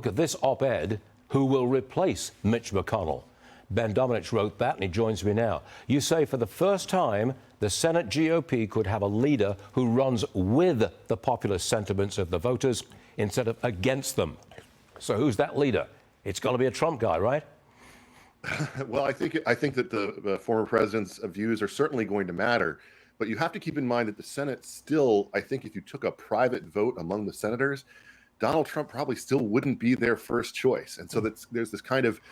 Look at this op-ed, who will replace Mitch McConnell? Ben Domenech wrote that, and he joins me now. You say for the first time, the Senate GOP could have a leader who runs with the populist sentiments of the voters instead of against them. So who's that leader? It's got to be a Trump guy, right? Well, I think that the former president's views are certainly going to matter, but you have to keep in mind that the Senate still, I think if you took a private vote among the senators, Donald Trump probably still wouldn't be their first choice. And so there's this kind of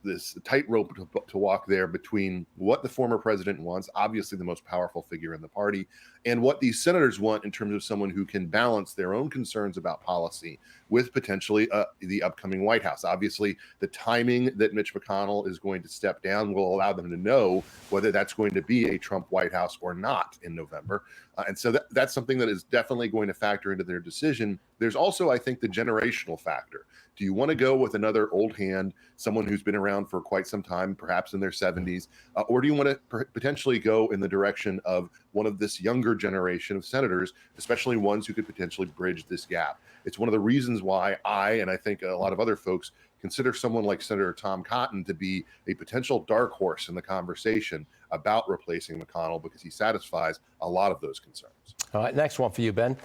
this tightrope to walk there between what the former president wants, obviously the most powerful figure in the party, and what these senators want in terms of someone who can balance their own concerns about policy with potentially the upcoming White House. Obviously, the timing that Mitch McConnell is going to step down will allow them to know whether that's going to be a Trump White House or not in November. And so that's something that is definitely going to factor into their decision. There's also, I think, the generational factor. Do you want to go with another old hand, someone who's been around for quite some time, perhaps in their 70s, or do you want to potentially go in the direction of one of this younger generation of senators, especially ones who could potentially bridge this gap? It's one of the reasons why and I think a lot of other folks, consider someone like Senator Tom Cotton to be a potential dark horse in the conversation about replacing McConnell, because he satisfies a lot of those concerns. All right, next one for you, Ben.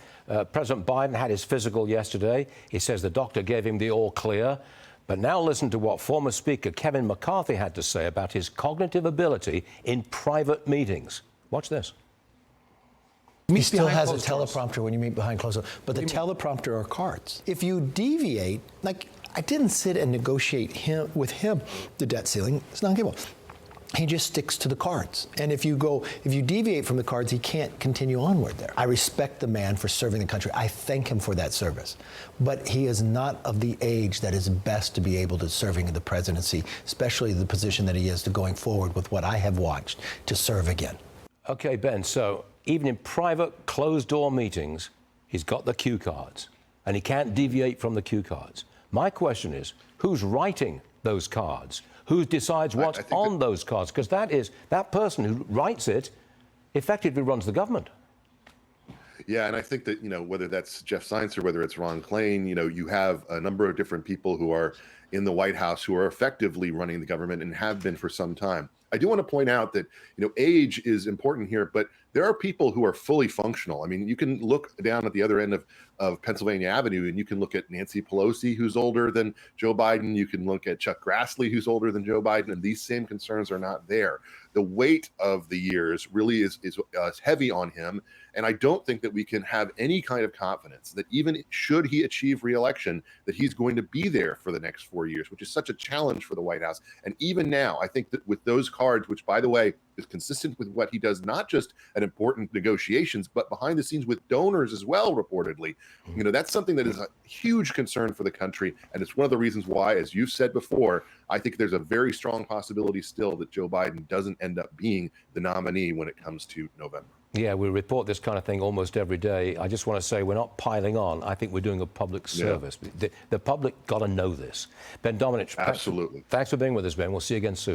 President Biden had his physical yesterday. He says the doctor gave him the all clear. But now listen to what former Speaker Kevin McCarthy had to say about his cognitive ability in private meetings. Watch this. He still has a teleprompter when you meet behind closed doors, but the teleprompter are cards. If you deviate, like I didn't sit and negotiate with him the debt ceiling. It's not capable. He just sticks to the cards. And if you deviate from the cards, he can't continue onward there. I respect the man for serving the country. I thank him for that service. But he is not of the age that is best to be able to serving in the presidency, especially the position that he is to going forward with what I have watched to serve again. Okay, Ben, so even in private closed-door meetings, he's got the cue cards, and he can't deviate from the cue cards. My question is, who's writing those cards? Who decides what's on those cards? Because that person who writes it effectively runs the government. Yeah, and I think that, whether that's Jeff Zients or whether it's Ron Klain, you have a number of different people who are in the White House who are effectively running the government and have been for some time. I do want to point out that, age is important here, but there are people who are fully functional. I mean, you can look down at the other end of Pennsylvania Avenue, and you can look at Nancy Pelosi, who's older than Joe Biden. You can look at Chuck Grassley, who's older than Joe Biden, and these same concerns are not there. The weight of the years really is heavy on him, and I don't think that we can have any kind of confidence that even should he achieve re-election, that he's going to be there for the next 4 years, which is such a challenge for the White House. And even now, I think that with those cards, which, by the way, is consistent with what he does, not just at important negotiations, but behind the scenes with donors as well, reportedly. That's something that is a huge concern for the country. And it's one of the reasons why, as you've said before, I think there's a very strong possibility still that Joe Biden doesn't end up being the nominee when it comes to November. Yeah, we report this kind of thing almost every day. I just want to say we're not piling on. I think we're doing a public service. Yeah. The public got to know this. Ben Domenech, absolutely. Thanks for being with us, Ben. We'll see you again soon.